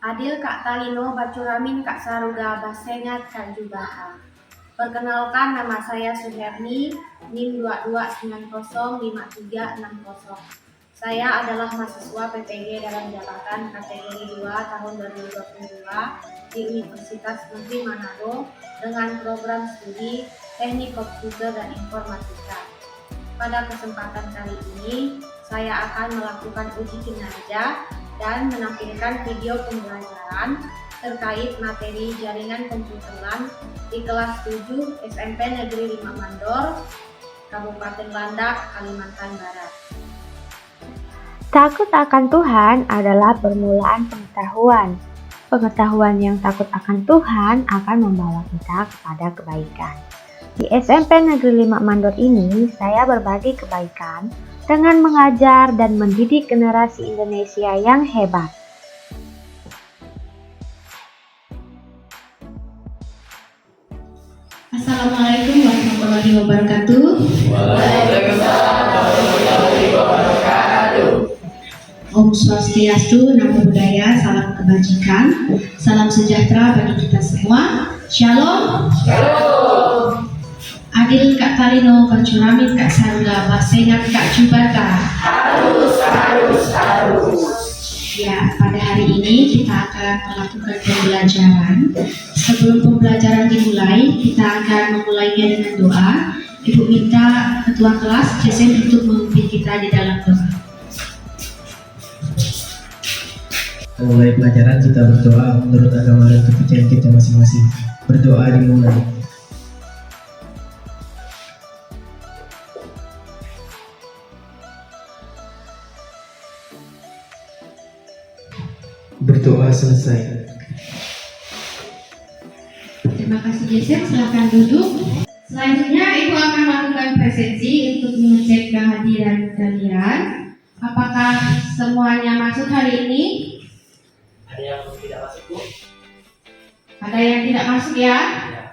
Adil Kak Talino Bacuramin Kak Saruga Basengat Kak Jubaha. Perkenalkan, nama saya Suherni, NIM 22905360. Saya adalah mahasiswa PPG dalam jabatan kategori 2 tahun 2022 di Universitas Negeri Manado dengan program studi Teknik Komputer dan Informatika. Pada kesempatan kali ini, saya akan melakukan uji kinerja dan menampilkan video pembelajaran terkait materi jaringan komputeran di kelas 7 SMP Negeri 5 Mandor, Kabupaten Landak, Kalimantan Barat. Takut akan Tuhan adalah permulaan pengetahuan. Pengetahuan yang takut akan Tuhan akan membawa kita kepada kebaikan. Di SMP Negeri 5 Mandor ini, saya berbagi kebaikan dengan mengajar dan mendidik generasi Indonesia yang hebat. Assalamualaikum warahmatullahi wabarakatuh. Waalaikumsalam warahmatullahi wabarakatuh. Om Swastiastu, Namo Buddhaya, salam kebajikan, salam sejahtera bagi kita semua. Shalom. Shalom. Adil Kak Talino Bacuramin Kak Saruga Basengat Kak Jubaha. Harus. Ya, pada hari ini kita akan melakukan pembelajaran. Sebelum pembelajaran dimulai, kita akan memulainya dengan doa. Ibu minta ketua kelas Jason untuk memimpin kita di dalam doa. Mulai pelajaran kita berdoa menurut agama dan kepercayaan kita masing-masing. Berdoa dimulai. Berdoa selesai. Terima kasih Jason, silakan duduk. Selanjutnya Ibu akan melakukan presensi untuk mengecek kehadiran kalian. Apakah semuanya masuk hari ini? Ada yang tidak masuk, Bu? Ada yang tidak masuk ya? Ya.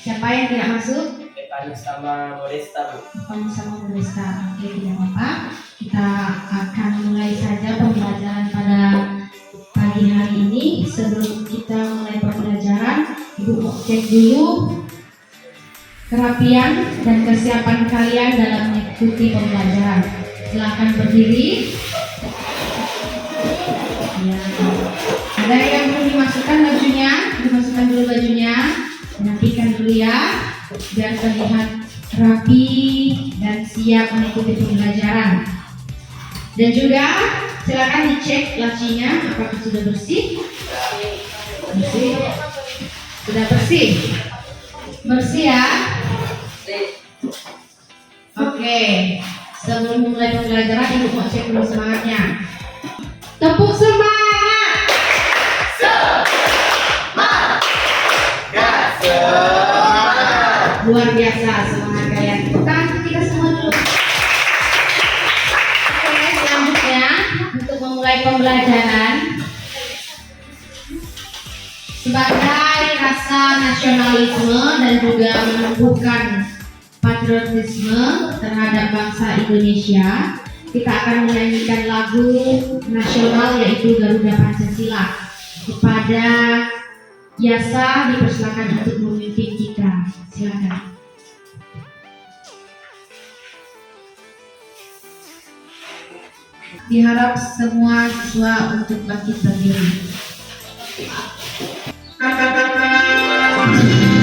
Siapa yang tidak masuk? Epani sama Modesta, Bu. Kamu sama Modesta. Oke, tidak apa-apa. Kita akan mulai saja pembelajaran pada pagi hari ini. Sebelum kita mulai pembelajaran, Ibu mau cek dulu kerapian dan kesiapan kalian dalam mengikuti pembelajaran. Silakan berdiri. Ya. Ada yang perlu dimasukkan bajunya? Dimasukkan dulu bajunya. Nantikan dulu ya, biar terlihat rapi dan siap mengikuti pembelajaran. Dan juga silakan dicek lacinya apakah sudah bersih. Bersih. Sudah bersih. Bersih ya. Oke. Sebelum mulai pembelajaran, Ibu mau cek dulu semangatnya. Tepuk semangat. Luar biasa semangat kalian. Tepuk tangan untuk kita semua dulu. Oke, selanjutnya untuk memulai pembelajaran, sebagai rasa nasionalisme dan juga menumbuhkan patriotisme terhadap bangsa Indonesia, kita akan menyanyikan lagu nasional yaitu Garuda Pancasila. Kepada Yasa dipersilakan untuk memimpin kita. Silakan. Diharap semua siswa untuk bangkit berdiri. Patriot proklamasi.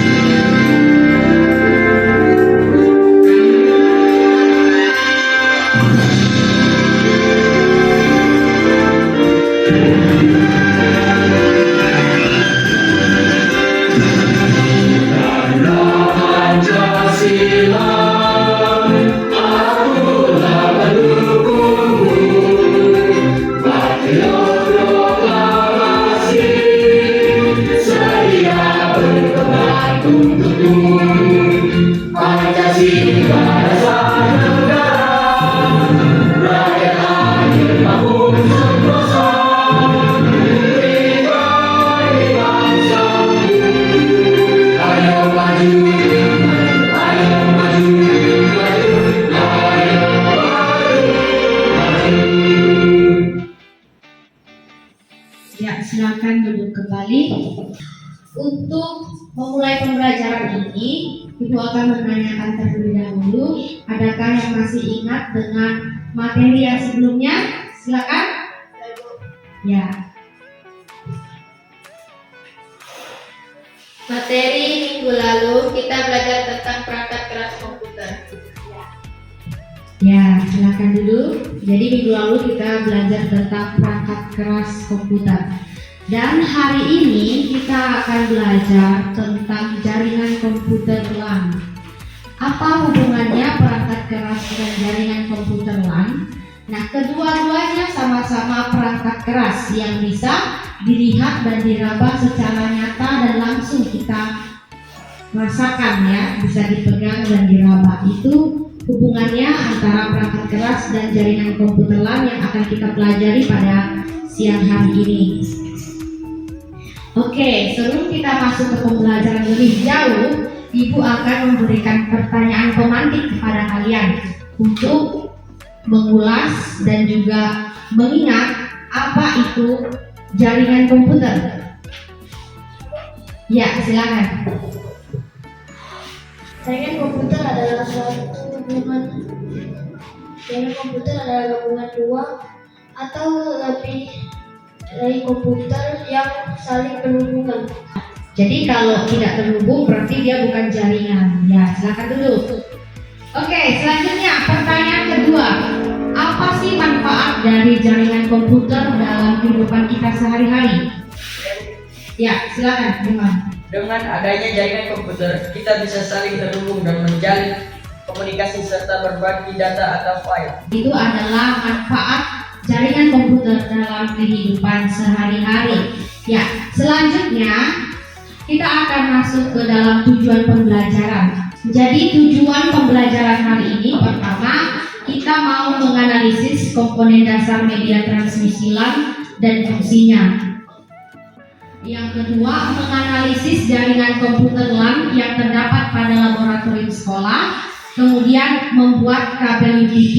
Ya, silakan duduk kembali. Untuk memulai pembelajaran ini, Ibu akan menanyakan terlebih dahulu, adakah yang masih ingat dengan materi yang sebelumnya? Silakan. Ya. Materi minggu lalu kita belajar tentang perangkat keras komputer. Ya, silakan duduk. Jadi minggu lalu kita belajar tentang perangkat keras komputer. Dan hari ini kita akan belajar tentang jaringan komputer LAN. Apa hubungannya perangkat keras dan jaringan komputer LAN? Nah, kedua-duanya sama-sama perangkat keras yang bisa dilihat dan diraba secara nyata dan langsung kita rasakan ya, bisa dipegang dan diraba. Itu hubungannya antara perangkat keras dan jaringan komputer LAN yang akan kita pelajari pada siang hari ini. Oke, sebelum kita masuk ke pembelajaran lebih jauh, Ibu akan memberikan pertanyaan pemantik kepada kalian untuk mengulas dan juga mengingat apa itu jaringan komputer. Ya, silakan. Jaringan komputer adalah suatu hubungan. Jaringan komputer adalah gabungan dua atau lebih dari komputer yang saling berhubungan. Jadi kalau tidak terhubung berarti dia bukan jaringan. Ya, silakan dulu. Oke, selanjutnya pertanyaan kedua. Apa sih manfaat dari jaringan komputer dalam kehidupan kita sehari-hari? Ya, silakan, Iman. Dengan adanya jaringan komputer, kita bisa saling terhubung dan menjalin komunikasi serta berbagi data atau file. Itu adalah manfaat jaringan komputer dalam kehidupan sehari-hari. Ya, selanjutnya kita akan masuk ke dalam tujuan pembelajaran. Jadi tujuan pembelajaran hari ini pertama, kita mau menganalisis komponen dasar media transmisi LAN dan fungsinya. Yang kedua, menganalisis jaringan komputer LAN yang terdapat pada laboratorium sekolah, kemudian membuat kabel UPP,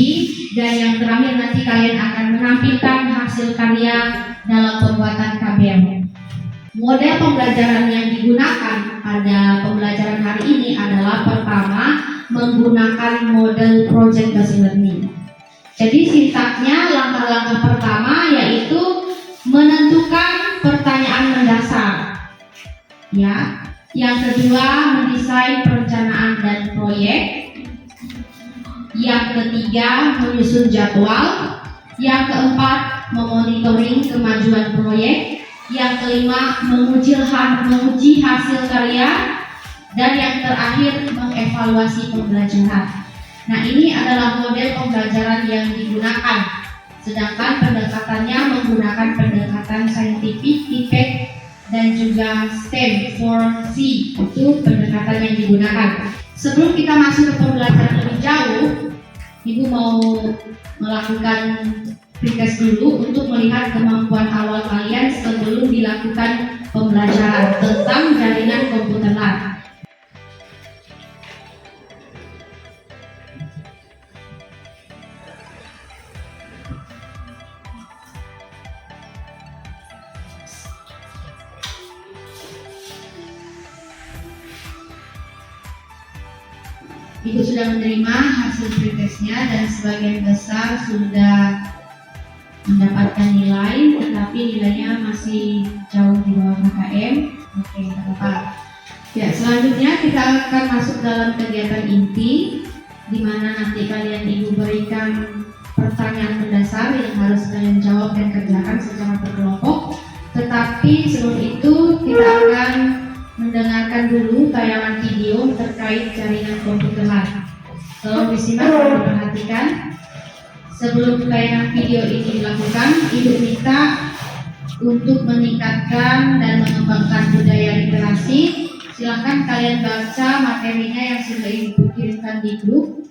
dan yang terakhir nanti kalian akan menampilkan hasil karya dalam pembuatan kabel. Model pembelajaran yang digunakan pada pembelajaran hari ini adalah pertama, menggunakan model project based learning. Jadi sintaknya langkah-langkah pertama yaitu menentukan pertanyaan mendasar. Ya. Yang kedua, mendesain perencanaan dan proyek. Yang ketiga, menyusun jadwal. Yang keempat, memonitoring kemajuan proyek. Yang kelima, menguji hasil karya. Dan yang terakhir, mengevaluasi pembelajaran. Nah, ini adalah model pembelajaran yang digunakan. Sedangkan pendekatannya menggunakan pendekatan scientific, impact, dan juga STEM, 4C. Itu pendekatan yang digunakan. Sebelum kita masuk ke pembelajaran lebih jauh, Ibu mau melakukan pretest dulu untuk melihat kemampuan awal kalian sebelum dilakukan pembelajaran tentang jaringan komputer LAN. Ibu sudah menerima hasil pretestnya dan sebagian besar sudah mendapatkan nilai, tetapi nilainya masih jauh di bawah KKM. Oke, tidak apa-apa. Ya, selanjutnya kita akan masuk dalam kegiatan inti, di mana nanti kalian Ibu berikan pertanyaan mendasar yang harus kalian jawab dan kerjakan secara berkelompok. Tetapi sebelum itu kita akan mendengarkan dulu tayangan video terkait jaringan komputer LAN. Tolong disimak dan diperhatikan. Sebelum tayangan video ini dilakukan, Ibu minta untuk meningkatkan dan mengembangkan budaya literasi. Silakan kalian baca materinya yang sudah Ibu kirimkan di grup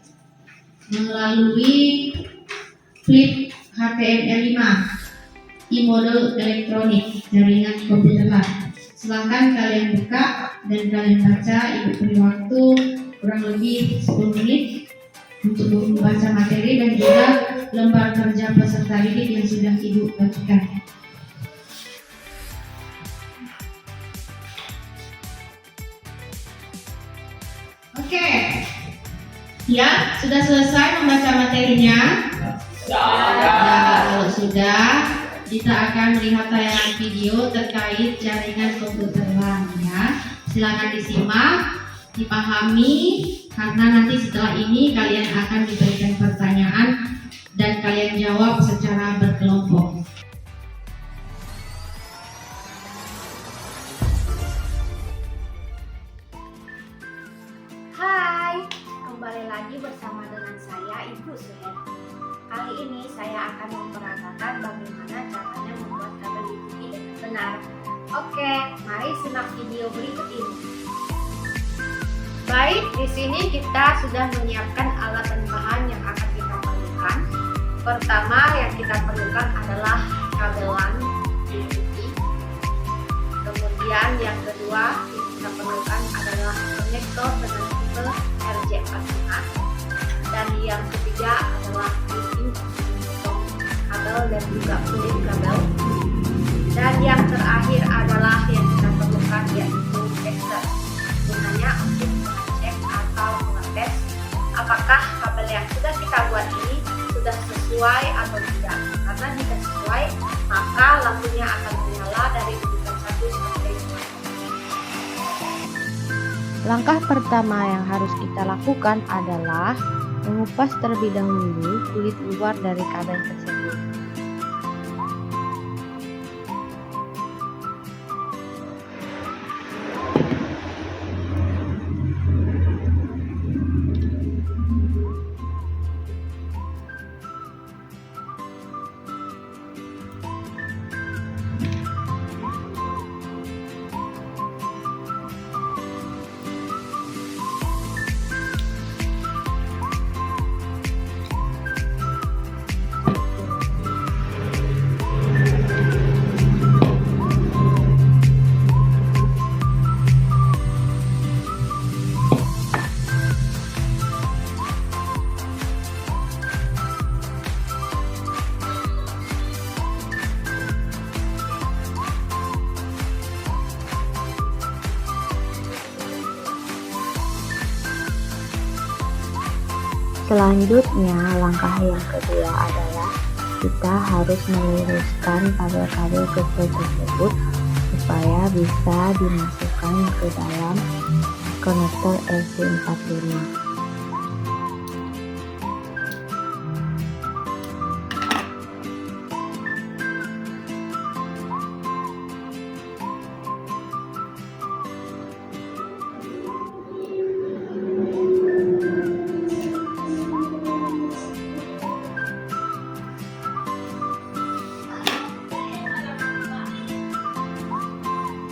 melalui flip HTML5 e-model elektronik jaringan komputer LAN. Silakan kalian buka dan kalian baca. Ibu beri waktu kurang lebih 10 menit untuk membaca materi dan juga lembar kerja peserta didik yang sudah Ibu bagikan. Oke. Ya, sudah selesai membaca materinya? Ya, kalau sudah, kita akan melihat tayangan video terkait jaringan komputer LAN ya. Silakan disimak, dipahami, karena nanti setelah ini kalian akan diberikan pertanyaan dan kalian jawab secara berkelompok. Hai, kembali lagi bersama dengan saya Ibu Suher. Kali ini saya akan memperagakan bagaimana caranya membuat kabel UPV dengan benar. Oke, mari simak video berikut ini. Baik, di sini kita sudah menyiapkan alat dan bahan yang akan kita perlukan. Pertama yang kita perlukan adalah kabel LAN UPV. Kemudian yang kedua yang kita perlukan adalah konektor dengan tipe RJ45. Dan yang ketiga adalah pin kabel dan juga kulit kabel. Dan yang terakhir adalah yang kita perlukan yaitu tester. Gunanya untuk mengecek atau mengetes apakah kabel yang sudah kita buat ini sudah sesuai atau tidak. Karena jika sesuai, maka lampunya akan menyala dari urutan 1 sampai 5. Langkah pertama yang harus kita lakukan adalah mengupas terlebih dahulu kulit luar dari kabel tersebut. Selanjutnya, langkah yang kedua adalah kita harus meluruskan kabel-kabel kecil tersebut supaya bisa dimasukkan ke dalam konektor RJ45.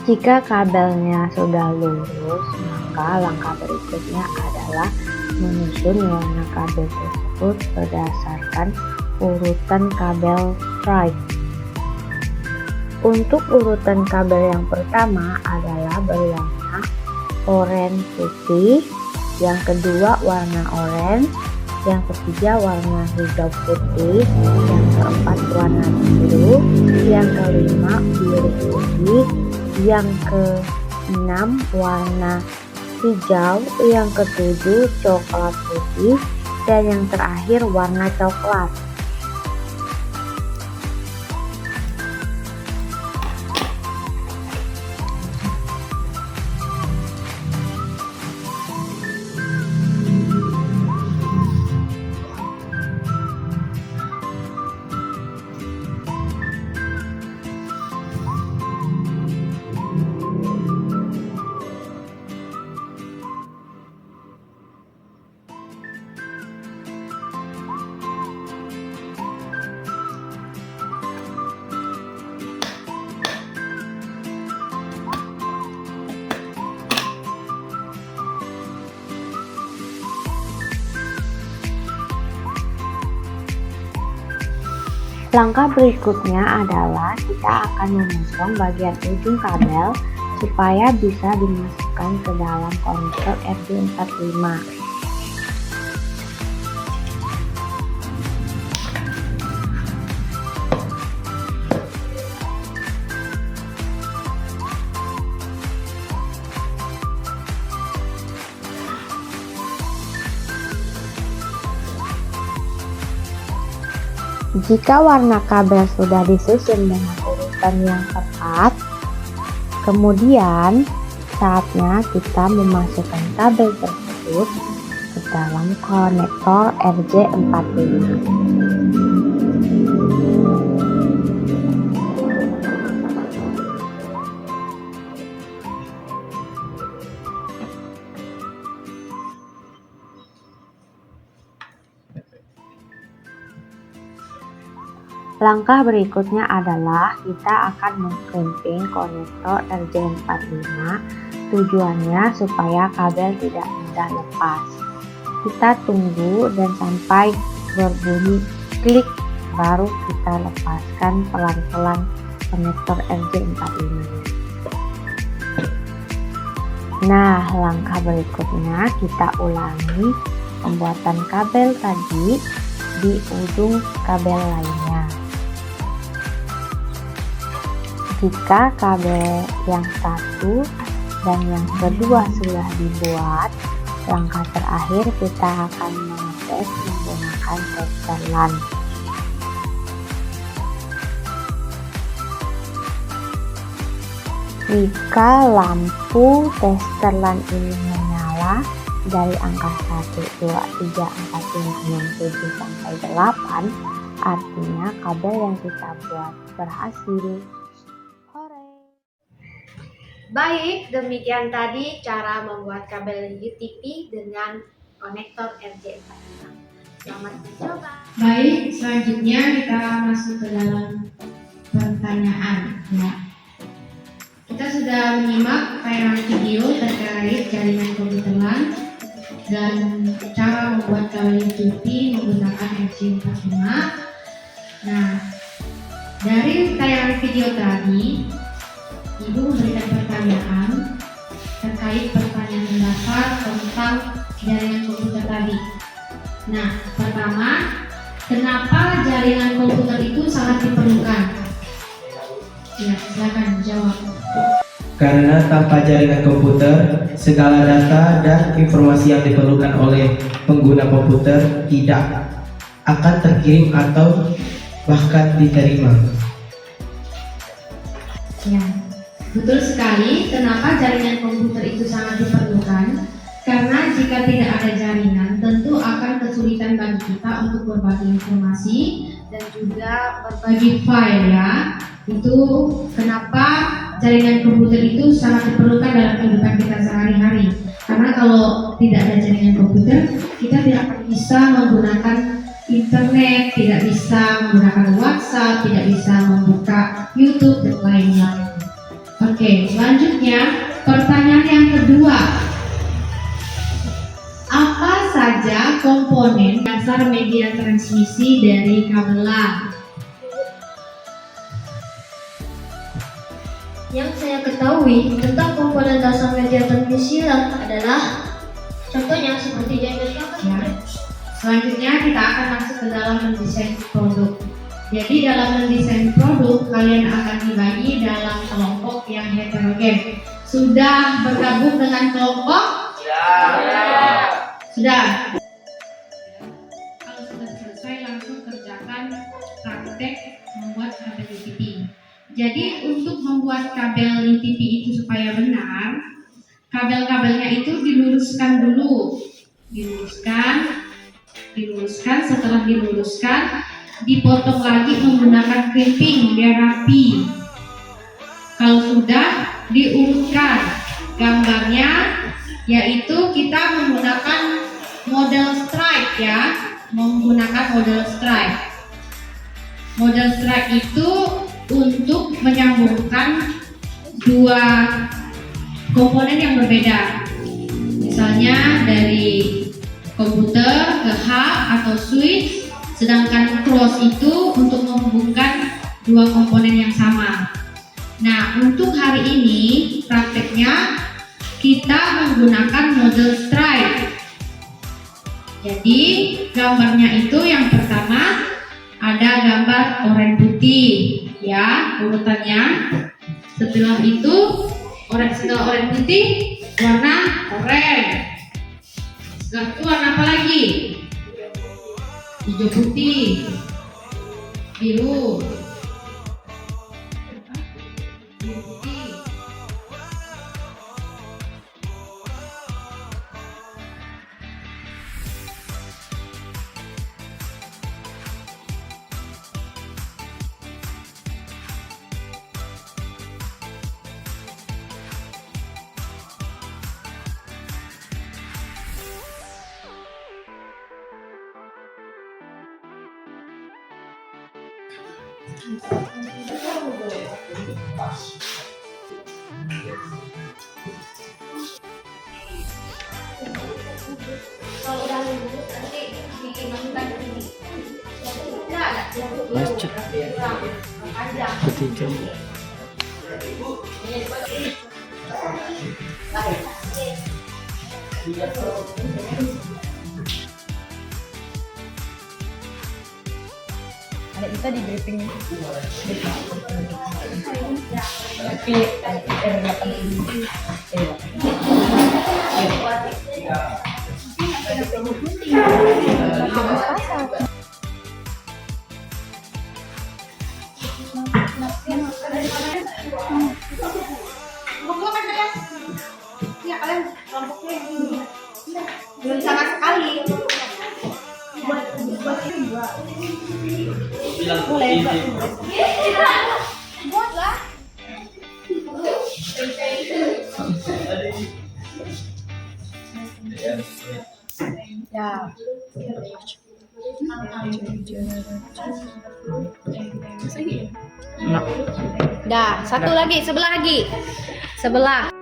Jika kabelnya sudah lurus, maka langkah berikutnya adalah menyusun warna kabel tersebut berdasarkan urutan kabel stripe. Untuk urutan kabel yang pertama adalah berwarna oranye putih, yang kedua warna oranye, yang ketiga warna hijau putih, yang keempat warna biru, yang kelima biru putih, yang keenam warna hijau, yang ketujuh coklat putih, dan yang terakhir warna coklat. Langkah berikutnya adalah kita akan memotong bagian ujung kabel supaya bisa dimasukkan ke dalam konektor RJ45. Jika warna kabel sudah disusun dengan urutan yang tepat, kemudian saatnya kita memasukkan kabel tersebut ke dalam konektor RJ45. Langkah berikutnya adalah kita akan mengkrimping konektor RJ45. Tujuannya supaya kabel tidak mudah lepas. Kita tunggu dan sampai berbunyi klik, baru kita lepaskan pelan-pelan konektor RJ45. Nah, langkah berikutnya kita ulangi pembuatan kabel tadi di ujung kabel lainnya. Jika kabel yang satu dan yang kedua sudah dibuat, langkah terakhir kita akan mengetes menggunakan tester LAN. Jika lampu tester LAN ini menyala dari angka 1, 2, 3, 4, 5, 6, 7, sampai 8, artinya kabel yang kita buat berhasil. Baik, demikian tadi cara membuat kabel UTP dengan konektor RJ45. Selamat mencoba. Baik, selanjutnya kita masuk ke dalam pertanyaan. Ya. Kita sudah menyimak tayangan video terkait jaringan komputer LAN dan cara membuat kabel UTP menggunakan RJ45. Nah, dari tayangan video tadi, Ibu memberikan pertanyaan terkait pertanyaan mendasar tentang jaringan komputer tadi. Nah, pertama, kenapa jaringan komputer itu sangat diperlukan? Ya, silakan jawab. Karena tanpa jaringan komputer, segala data dan informasi yang diperlukan oleh pengguna komputer tidak akan terkirim atau bahkan diterima. Ya, betul sekali. Kenapa jaringan komputer itu sangat diperlukan? Karena jika tidak ada jaringan, tentu akan kesulitan bagi kita untuk berbagi informasi dan juga berbagi file ya. Itu kenapa jaringan komputer itu sangat diperlukan dalam kehidupan kita sehari-hari. Karena kalau tidak ada jaringan komputer, kita tidak akan bisa menggunakan internet, tidak bisa menggunakan WhatsApp, tidak bisa membuka YouTube dan lain-lain. Oke, selanjutnya pertanyaan yang kedua. Apa saja komponen dasar media transmisi dari kabel LAN? Yang saya ketahui tentang komponen dasar media transmisi LAN adalah contohnya seperti jaringan kabel. Ya. Selanjutnya kita akan masuk ke dalam mendesain produk. Jadi dalam mendesain produk kalian akan dibagi dalam kelompok yang heterogen. Sudah bergabung dengan kelompok? Sudah. Kalau sudah selesai langsung kerjakan praktek membuat kabel UTP. Jadi untuk membuat kabel UTP itu supaya benar, kabel-kabelnya itu diluruskan dulu. Diluruskan, setelah diluruskan dipotong lagi menggunakan crimping biar rapi. Kalau sudah diurutkan gambarnya, yaitu kita menggunakan model stripe ya, model stripe itu untuk menyambungkan dua komponen yang berbeda, misalnya dari komputer ke hub atau switch, sedangkan cross itu untuk menghubungkan dua komponen yang sama. Nah, untuk hari ini prakteknya kita menggunakan model stripe. Jadi gambarnya itu yang pertama ada gambar oranye putih ya urutannya. Setelah itu setelah oranye putih warna oranye. Setelah itu warna apa lagi? Hijau putih. Biru. Biru putih. Kalau udah lulus nanti bikin masukan ini. Enggak ada. Masjid Panjang. ketiga. Ada kita di briefing. Tapi Kelompoknya kan kalian? Iya kalian kelompoknya yang ini. Belum sama sekali. Buat lah. Ya. Dah, satu lagi, sebelah lagi. Sebelah.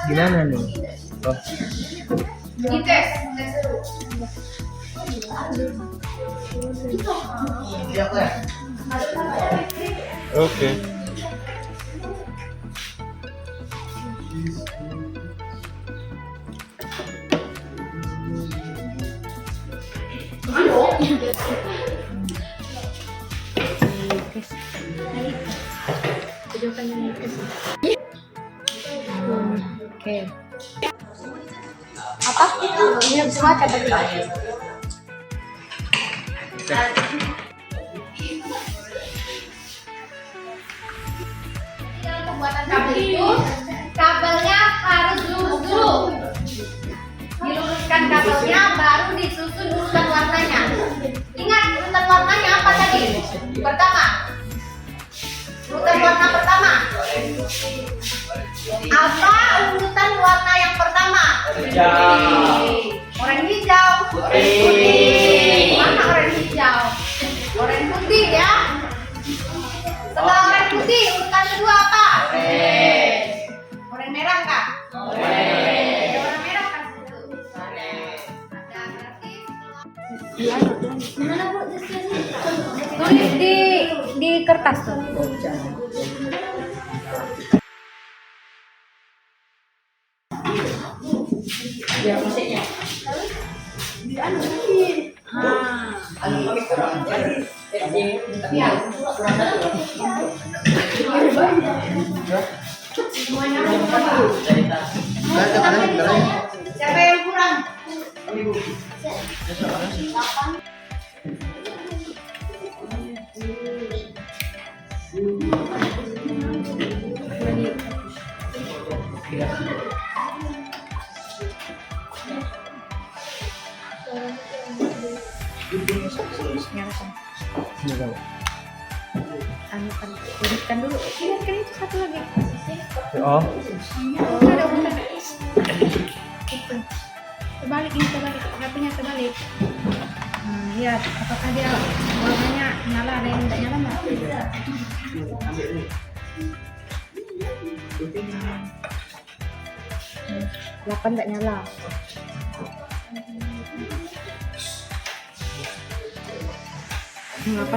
Gimana nih? Oh, Ini tes dulu. oke. Oke. Apa? Ini habis makan tadi. Dalam pembuatan kabel itu, kabelnya harus lurus dulu. Diluruskan kabelnya, baru disusun urutan warnanya. Ingat urutan warnanya apa tadi? Pertama, urutan warna pertama. Apa urutan warna yang pertama? Oranye hijau. Putih. Mana oranye hijau? Oranye putih ya. Setelah oranye putih, urutan kedua apa? Oranye merah kah? Oranye merah kan situ. Ada berarti Tulis di kertas tuh. ya musiknya. ya. Semuanya harus sama. Siapa yang kurang? Tuliskan dulu. Kan itu satu lagi. Oh, Ada urutan. Itu. Terbalik ini, terbalik. HP-nya terbalik. Nah, lihat apakah dia warnanya nyala, ada yang tidak nyala nggak? Delapan nggak nyala.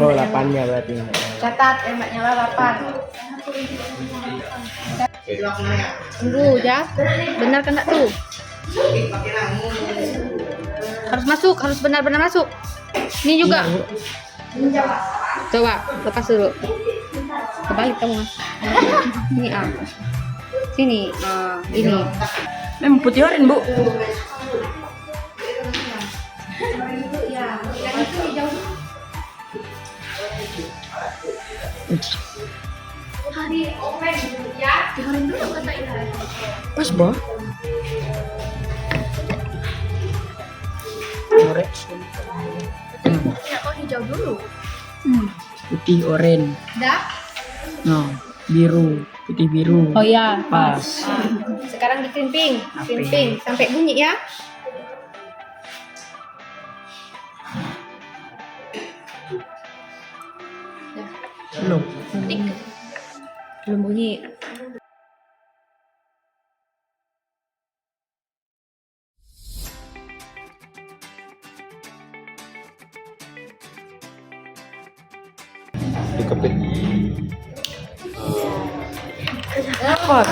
Oh, 8-nya berarti. Catat yang nggak nyala 8. Tunggu ya. Benar kan nggak tuh? Harus masuk, harus benar-benar masuk. Ini juga. Coba lepas dulu. Kebalik kamu. Ini ah. Sini. Ini. Memang putih oren, Bu. Hari open ya. Diharin dulu kata ini. Pas, Bo. Oren. Ya kok hijau dulu. Putih oren. Dah. No, biru, putih biru. Oh ya. Pas. Sekarang dikerimping, kerimping sampai bunyi ya. Belum. Belum bunyi. Dikepit. Apa?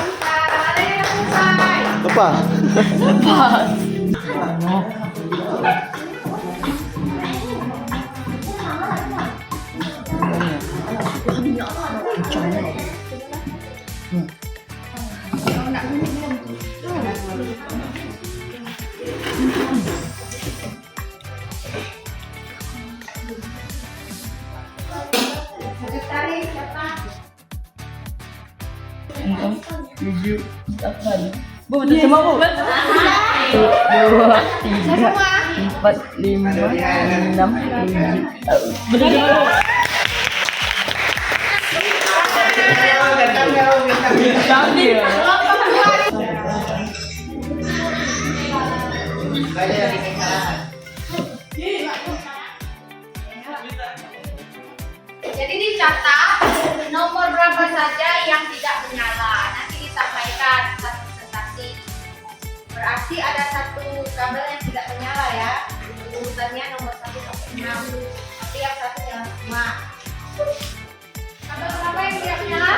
Tujuh, delapan. Bu, betul semua, Bu. 1, 2, 3, 4, 5, 6, 7. Betul semua, Bu. Jadi dicatat nomor berapa saja yang tidak menyala. Nanti disampaikan satu presentasi. Berarti ada satu kabel yang tidak menyala ya. Urutannya nomor 1 sampai 6. Tapi yang satu nyala semua. Kabel berapa yang tidak menyala?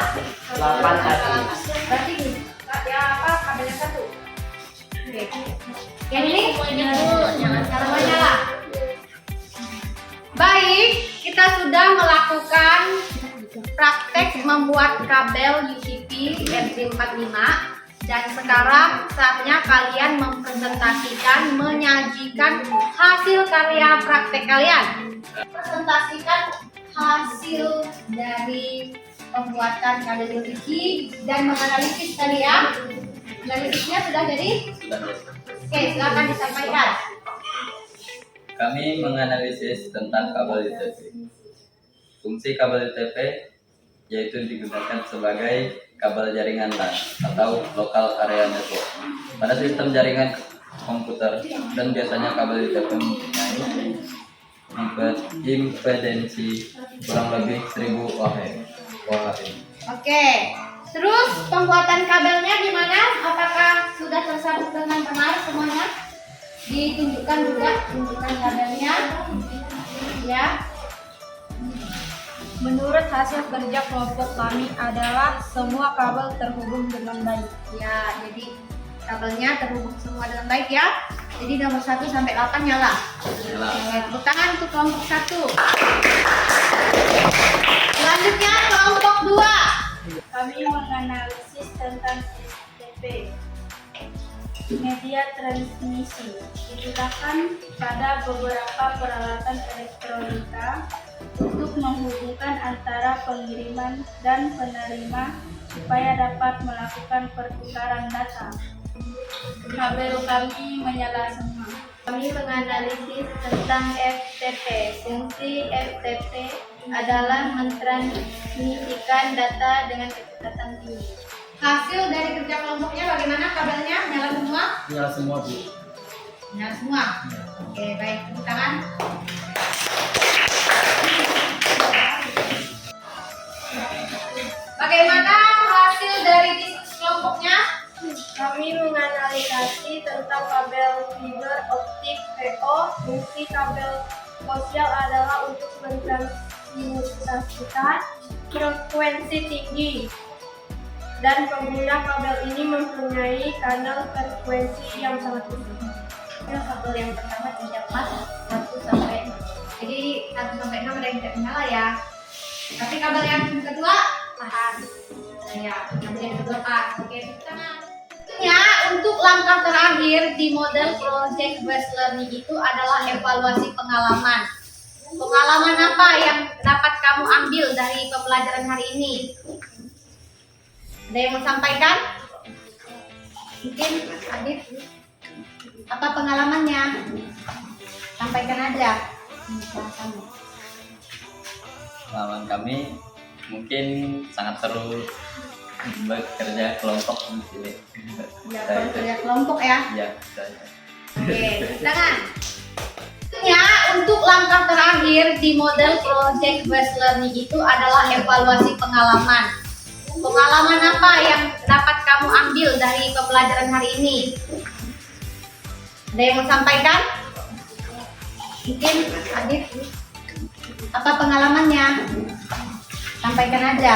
8 tadi. Berarti ya apa kabel yang satu? Oke. Yang ini? Nyala nyala. Baik, kita sudah melakukan praktek membuat kabel UPV RJ45 dan sekarang saatnya kalian mempresentasikan, menyajikan hasil karya praktek kalian. Presentasikan hasil dari pembuatan kabel UPV dan menganalisis tadi ya. Analisisnya sudah jadi? Oke, silakan disampaikan. Kami menganalisis tentang kabel UTP. Fungsi kabel UTP yaitu digunakan sebagai kabel jaringan LAN atau Local Area Network pada sistem jaringan komputer, dan biasanya kabel UTP mempunyai impedensi kurang lebih 1000 ohm. Oke, terus pembuatan kabelnya gimana? Apakah sudah tersambung dengan benar semuanya? Ditunjukkan juga tunjukkan kabelnya ya. Menurut hasil kerja kelompok kami adalah semua kabel terhubung dengan baik. Ya, jadi kabelnya terhubung semua dengan baik ya. Jadi nomor 1 sampai 8 nyala. Oke, tepuk tangan untuk kelompok 1. Selanjutnya kelompok 2. Kami menganalisis tentang STP. Media transmisi digunakan pada beberapa peralatan elektronika untuk menghubungkan antara pengiriman dan penerima supaya dapat melakukan pertukaran data. Kabel kami menyala semua. Kami menganalisis tentang FTP. Fungsi FTP adalah mentransmisikan data dengan kecepatan tinggi. Hasil dari kerja kelompoknya bagaimana? Kabelnya nyala semua? Nyala semua, Bu. Nyala semua? Oke, baik. Tepuk tangan. Bagaimana hasil dari diskusi kelompoknya? Kami menganalisasi tentang kabel fiber optik VO. Fungsi kabel koaksial adalah untuk mentransmisikan frekuensi tinggi, dan pengguna kabel ini mempunyai kanal frekuensi yang sangat besar. Kabel yang pertama tidak pas 1 sampai 6. Jadi 1 sampai 6 ada yang tidak menyala ya. Tapi kabel yang kedua pas. Ya, kabel yang kedua pas. Oke, tangan. Tentunya untuk langkah terakhir di model project based learning itu adalah evaluasi pengalaman. Pengalaman apa yang dapat kamu ambil dari pembelajaran hari ini? Ada yang mau sampaikan? Mungkin Adit, apa pengalamannya? Sampaikan aja. Pengalaman kami mungkin sangat seru bekerja kelompok di sini. Ya, kerja kelompok ya. Ya, Oke, tangan. Tentunya untuk langkah terakhir di model project based learning itu adalah evaluasi pengalaman. Pengalaman apa yang dapat kamu ambil dari pembelajaran hari ini? Ada yang mau sampaikan? Mungkin Adit, apa pengalamannya? Sampaikan aja.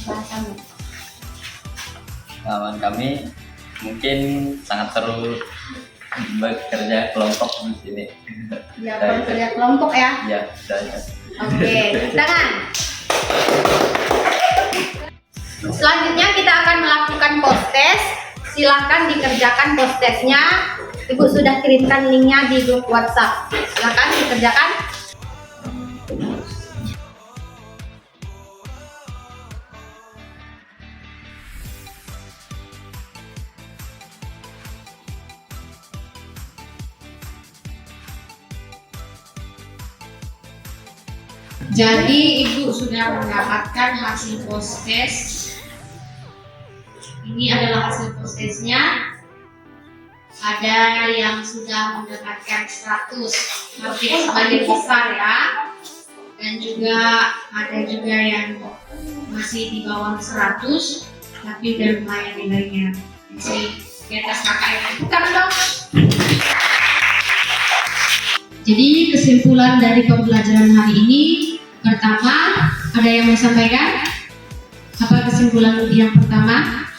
Bahasanmu. pengalaman kami mungkin sangat seru bekerja kelompok di sini. Ya, kerja kelompok ya. Ya, Oke, tangan. Selanjutnya kita akan melakukan post test. Silahkan dikerjakan post testnya. Ibu sudah kirimkan linknya di grup WhatsApp. Silahkan dikerjakan. Jadi Ibu sudah mendapatkan hasil post test. Ini adalah hasil post testnya. Ada yang sudah mendapatkan 100, hampir sebagian besar ya. Dan juga ada juga yang masih di bawah 100, tapi udah lumayan nilainya. Masih di atas kakak ya. Bukan dong. Jadi kesimpulan dari pembelajaran hari ini, pertama, ada yang mau sampaikan? Apa kesimpulan yang pertama?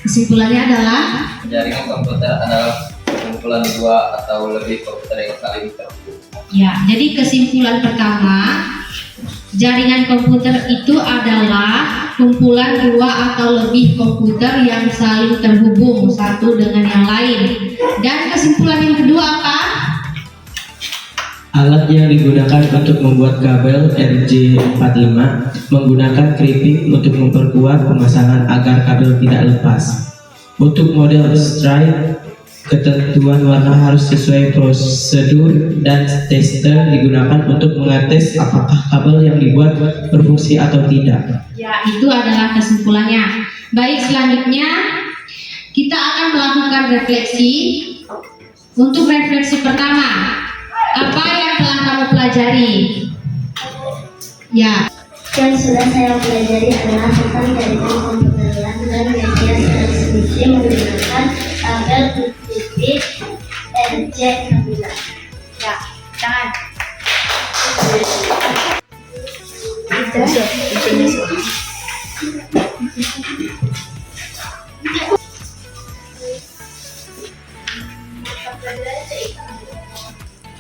Kesimpulannya adalah jaringan komputer adalah kumpulan dua atau lebih komputer yang saling terhubung. ya, jadi kesimpulan pertama, jaringan komputer itu adalah kumpulan dua atau lebih komputer yang saling terhubung satu dengan yang lain. Dan kesimpulan yang kedua apa? Alat yang digunakan untuk membuat kabel RJ45 menggunakan keripik untuk memperkuat pemasangan agar kabel tidak lepas. Untuk model stripe, ketentuan warna harus sesuai prosedur dan tester digunakan untuk mengetes apakah kabel yang dibuat berfungsi atau tidak. Ya, itu adalah kesimpulannya. Baik, selanjutnya kita akan melakukan refleksi. Untuk refleksi pertama, apa yang telah kamu pelajari? Ya, Yang sudah saya pelajari adalah tentang jaringan komputeran dan media transmisi menggunakan kabel UTP RJ16. Ya, tangan.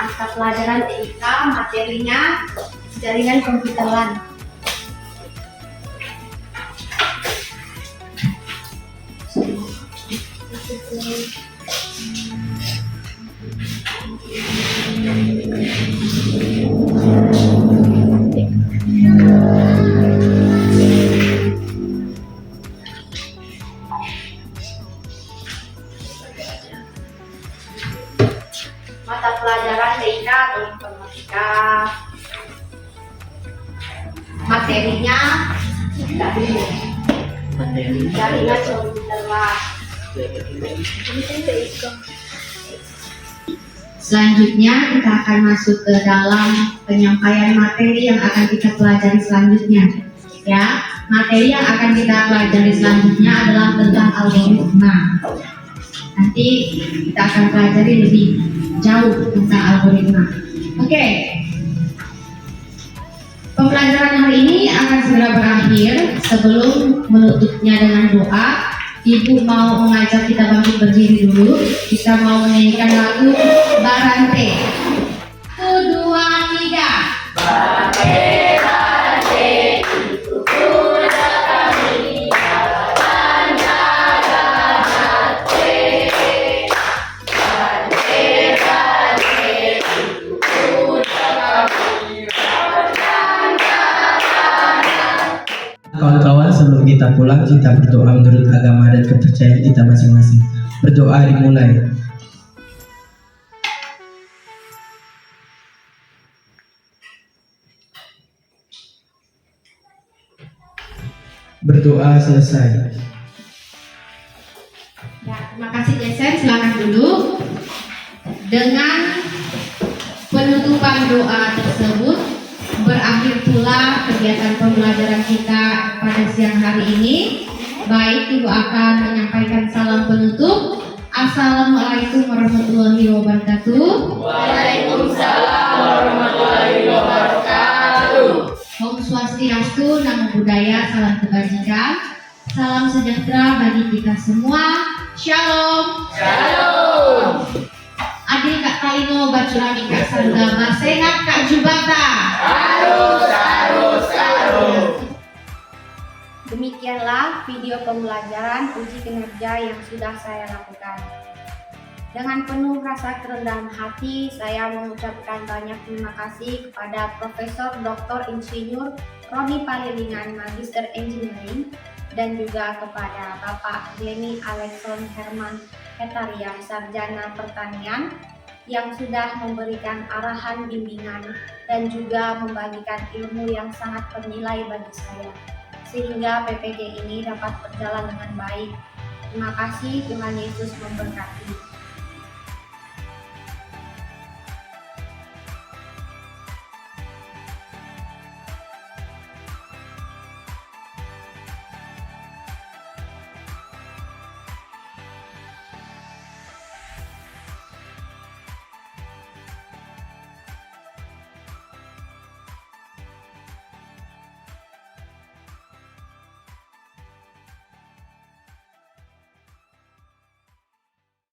Mata pelajaran TIK, materinya jaringan komputeran. Mata pelajaran TIK atau informatika, materinya jaringan komputeran. selanjutnya kita akan masuk ke dalam penyampaian materi yang akan kita pelajari selanjutnya. Ya, materi yang akan kita pelajari selanjutnya adalah tentang algoritma. Nanti kita akan pelajari lebih jauh tentang algoritma. Oke. Pembelajaran hari ini akan segera berakhir. Sebelum menutupnya dengan doa, Ibu mau mengajak kita bangkit berdiri dulu. Kita mau menyanyikan lagu Barante. 1, 2, 3. Kawan-kawan, sebelum kita pulang, kita berdoa menurut agama dan kepercayaan kita masing-masing. Berdoa dimulai. Berdoa selesai. Ya, terima kasih Jason, silakan dulu. Dengan penutupan doa tersebut, berakhir pula kegiatan pembelajaran kita pada siang hari ini. Baik, Ibu akan menyampaikan salam penutup. Assalamualaikum warahmatullahi wabarakatuh. Waalaikumsalam warahmatullahi wabarakatuh. Om Swastiastu, Namo Buddhaya, salam kebajikan. Salam sejahtera bagi kita semua. Shalom. Shalom. Adil Kak Talino, Bacurami Kak Sarugama, sehat Kak Jubata. Harus. Demikianlah video pembelajaran uji kinerja yang sudah saya lakukan. Dengan penuh rasa kerendahan hati, saya mengucapkan banyak terima kasih kepada Profesor Dr. Insinyur Roni Palilingan, Magister Engineering, dan juga kepada Bapak Glenny Alexson Herman Hetaria, Sarjana Pertanian, yang sudah memberikan arahan bimbingan dan juga membagikan ilmu yang sangat bernilai bagi saya, sehingga PPG ini dapat berjalan dengan baik. Terima kasih, Tuhan Yesus memberkati.